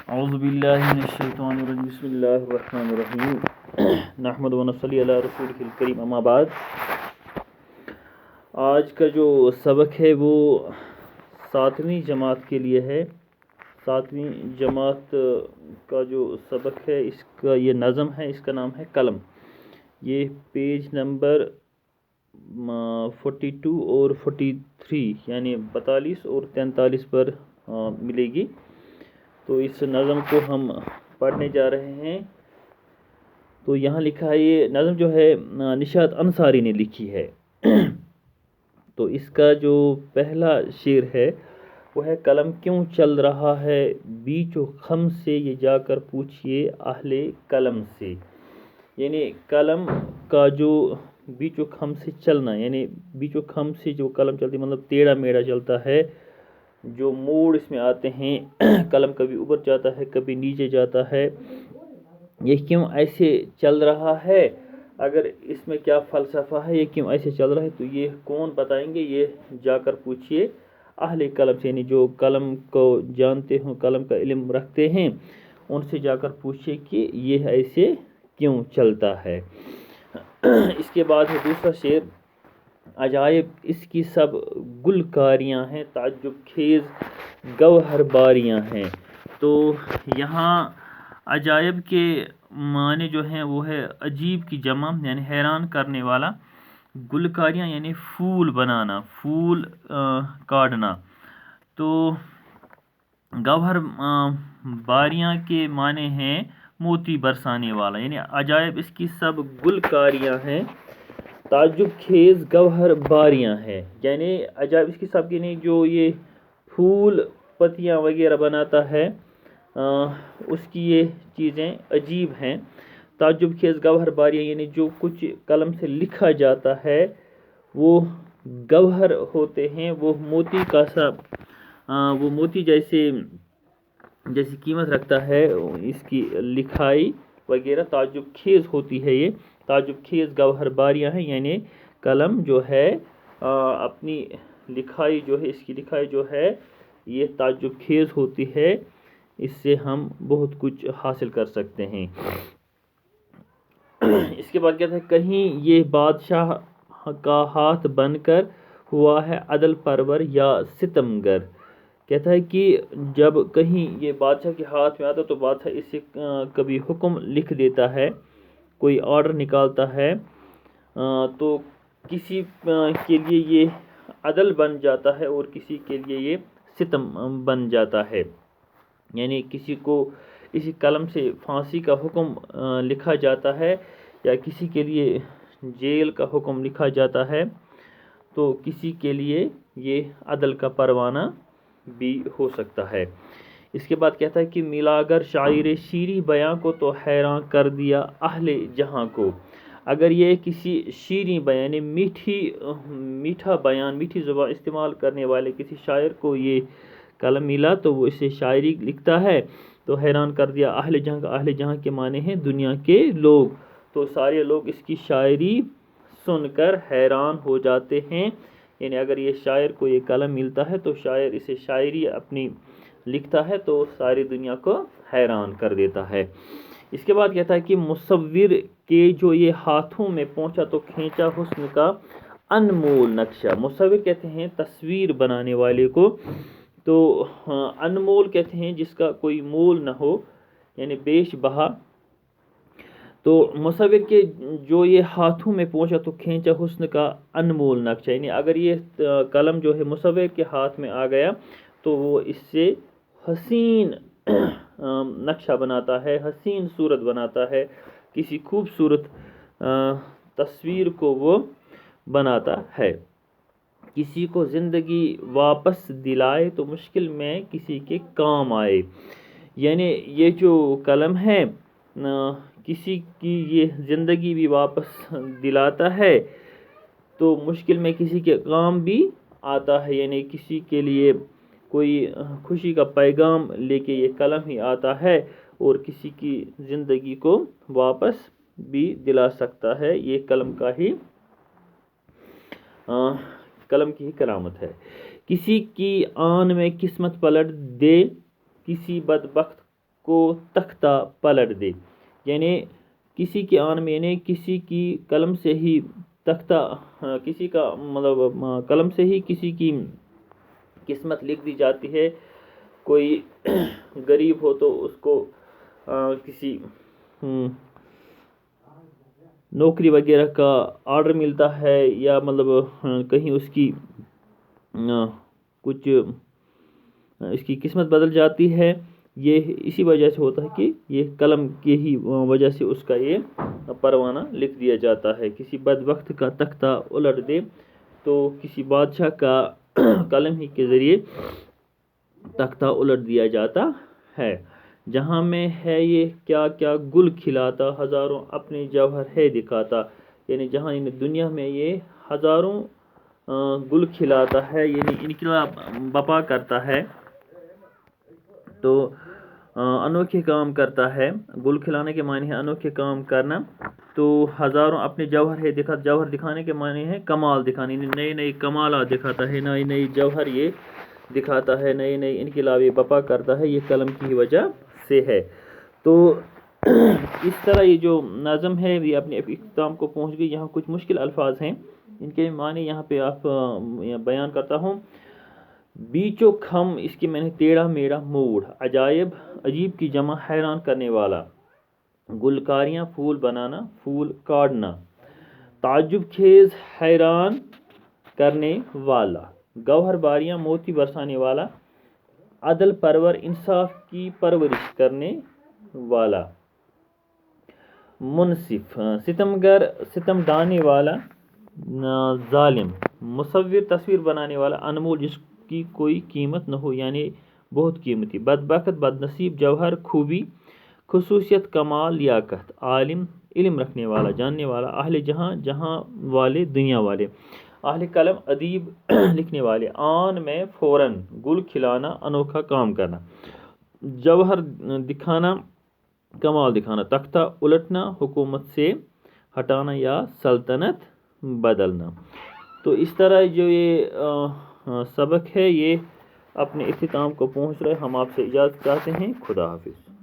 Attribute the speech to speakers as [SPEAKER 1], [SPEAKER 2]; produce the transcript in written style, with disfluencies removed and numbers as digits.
[SPEAKER 1] اعوذ باللہ من الشیطان الرجیم بسم اللہ الرحمن الرحیم نحمد و نصلی علی رسولہ الکریم اما بعد۔ آج کا جو سبق ہے وہ 7ویں جماعت کے لیے ہے۔ 7ویں جماعت کا جو سبق ہے اس کا یہ نظم ہے، اس کا نام ہے قلم۔ یہ پیج نمبر 42 اور 43 یعنی 42 اور 43 پر ملے گی۔ تو اس نظم کو ہم پڑھنے جا رہے ہیں۔ تو یہاں لکھا ہے، یہ نظم جو ہے نشاط انصاری نے لکھی ہے۔ تو اس کا جو پہلا شعر ہے وہ ہے: قلم کیوں چل رہا ہے بیچ و خم سے، یہ جا کر پوچھئے اہل قلم سے۔ یعنی قلم کا جو بیچ و خم سے چلنا، یعنی بیچ و خم سے جو قلم چلتی مطلب ٹیڑھا میڑھا چلتا ہے، جو موڑ اس میں آتے ہیں، قلم کبھی اوپر جاتا ہے کبھی نیچے جاتا ہے، یہ کیوں ایسے چل رہا ہے؟ اگر اس میں کیا فلسفہ ہے، یہ کیوں ایسے چل رہا ہے، تو یہ کون بتائیں گے؟ یہ جا کر پوچھئے اہل قلم سے، یعنی جو قلم کو جانتے ہوں، قلم کا علم رکھتے ہیں، ان سے جا کر پوچھئے کہ یہ ایسے کیوں چلتا ہے۔ اس کے بعد ہے دوسرا شعر: عجائب اس کی سب گلکاریاں ہیں، تعجب خیز گوہر باریاں ہیں۔ تو یہاں عجائب کے معنی جو ہیں وہ ہے عجیب کی جمع یعنی حیران کرنے والا، گلکاریاں یعنی پھول بنانا، پھول کاٹنا۔ تو گوہر باریاں کے معنی ہیں موتی برسانے والا، یعنی عجائب اس کی سب گلکاریاں ہیں، تعجب خیز گوہر باریاں ہیں۔ یعنی عجائب اس کی سب یعنی جو یہ پھول پتیاں وغیرہ بناتا ہے، اس کی یہ چیزیں عجیب ہیں۔ تعجب خیز گوہر باریاں یعنی جو کچھ قلم سے لکھا جاتا ہے وہ گوہر ہوتے ہیں، وہ موتی کا سا وہ موتی جیسی قیمت رکھتا ہے اس کی لکھائی وغیرہ، تعجب خیز ہوتی ہے یہ، تعجب خیز گوہر باریاں ہیں۔ یعنی قلم جو ہے اپنی لکھائی جو ہے، اس کی لکھائی جو ہے یہ تعجب خیز ہوتی ہے، اس سے ہم بہت کچھ حاصل کر سکتے ہیں۔ اس کے بعد کہتا ہے: کہیں یہ بادشاہ کا ہاتھ بن کر ہوا ہے عدل پرور یا ستمگر۔ کہتا ہے کہ جب کہیں یہ بادشاہ کے ہاتھ میں آتا تو بادشاہ اس سے کبھی حکم لکھ دیتا ہے، کوئی آرڈر نکالتا ہے، تو کسی کے لیے یہ عدل بن جاتا ہے اور کسی کے لیے یہ ستم بن جاتا ہے۔ یعنی کسی قلم سے پھانسی کا حکم لکھا جاتا ہے یا کسی کے لیے جیل کا حکم لکھا جاتا ہے، تو کسی کے لیے یہ عدل کا پروانہ بھی ہو سکتا ہے۔ اس کے بعد کہتا ہے کہ ملا گر شاعر شیریں بیاں کو تو حیران کر دیا اہل جہاں کو۔ اگر یہ کسی شیریں بیان یعنی میٹھا بیان، میٹھی زبان استعمال کرنے والے کسی شاعر کو یہ قلم ملا تو وہ اسے شاعری لکھتا ہے تو حیران کر دیا اہل جہاں کا۔ اہل جہاں کے معنی ہیں دنیا کے لوگ، تو سارے لوگ اس کی شاعری سن کر حیران ہو جاتے ہیں۔ یعنی اگر یہ شاعر کو یہ قلم ملتا ہے تو شاعر اسے شاعری اپنی لکھتا ہے تو ساری دنیا کو حیران کر دیتا ہے۔ اس کے بعد کہتا ہے کہ مصور کے جو یہ ہاتھوں میں پہنچا تو کھینچا حسن کا انمول نقشہ۔ مصور کہتے ہیں تصویر بنانے والے کو، تو انمول کہتے ہیں جس کا کوئی مول نہ ہو، یعنی بیش بہا۔ تو مصور کے جو یہ ہاتھوں میں پہنچا تو کھینچا حسن کا انمول نقشہ، یعنی اگر یہ قلم جو ہے مصور کے ہاتھ میں آ گیا تو وہ اس سے حسین نقشہ بناتا ہے، حسین صورت بناتا ہے، کسی خوبصورت تصویر کو وہ بناتا ہے۔ کسی کو زندگی واپس دلائے تو مشکل میں کسی کے کام آئے۔ یعنی یہ جو قلم ہے کسی کی یہ زندگی بھی واپس دلاتا ہے تو مشکل میں کسی کے کام بھی آتا ہے، یعنی کسی کے لیے کوئی خوشی کا پیغام لے کے یہ قلم ہی آتا ہے اور کسی کی زندگی کو واپس بھی دلا سکتا ہے۔ یہ قلم کی ہی کرامت ہے۔ کسی کی آن میں قسمت پلٹ دے، کسی بدبخت کو تختہ پلٹ دے، یعنی کسی کے آن میں یعنی کسی کی قلم سے ہی تختہ کسی کا مطلب قلم سے ہی کسی کی قسمت لکھ دی جاتی ہے. کوئی غریب ہو تو اس کو کسی نوکری وغیرہ کا آرڈر ملتا ہے، یا مطلب کہیں اس کی کچھ اس کی قسمت بدل جاتی ہے. یہ اسی وجہ سے ہوتا ہے کہ یہ قلم کی ہی وجہ سے اس کا یہ پروانہ لکھ دیا جاتا ہے. کسی بدبخت کا تختہ الٹ دے تو کسی بادشاہ کا قلم ہی کے ذریعے تختہ الٹ دیا جاتا ہے. جہاں میں ہے یہ کیا کیا گل کھلاتا، ہزاروں اپنے جوہر ہے دکھاتا، یعنی جہاں دنیا میں یہ ہزاروں گل کھلاتا ہے، یعنی انقلاب بپا کرتا ہے، تو انوکھے کام کرتا ہے. گل کھلانے کے معنی ہے انوکھے کام کرنا. تو ہزاروں اپنے جوہر ہے دکھاتا، جوہر دکھانے کے معنی ہے کمال دکھانے، نئے نئے کمالات دکھاتا ہے، نئے نئے جوہر یہ دکھاتا ہے، نئے نئے انقلاب یہ بپا کرتا ہے. یہ قلم کی وجہ سے ہے. تو اس طرح یہ جو نظم ہے یہ اپنے اختتام کو پہنچ گئی. یہاں کچھ مشکل الفاظ ہیں، ان کے معنی یہاں پہ آپ بیان کرتا ہوں. بیچو کھم، اس کی میں نے ٹیڑھا میڑھا موڑ. عجائب، عجیب کی جمع حیران کرنے والا. گلکاریاں، پھول بنانا، پھول کاٹنا. تعجب خیز، حیران کرنے والا. گوہر باریاں، موتی برسانے والا. عدل پرور، انصاف کی پرورش کرنے والا. منصف، ستمگر، ستم ڈھانے والا. ظالم، مصور، تصویر بنانے والا. انمول، جس کی کوئی قیمت نہ ہو یعنی بہت قیمتی. بدبخت، بد نصیب. جوہر، خوبی، خصوصیت، کمال، لیاقت. عالم، علم رکھنے والا، جاننے والا. اہل جہاں، جہاں والے، دنیا والے. اہل قلم، ادیب، لکھنے والے. آن میں، فوراً. گل کھلانا، انوکھا کام کرنا. جوہر دکھانا، کمال دکھانا. تختہ الٹنا، حکومت سے ہٹانا یا سلطنت بدلنا. تو اس طرح جو یہ سبق ہے یہ اپنے اختتام کو پہنچ رہے. ہم آپ سے اجازت چاہتے ہیں. خدا حافظ.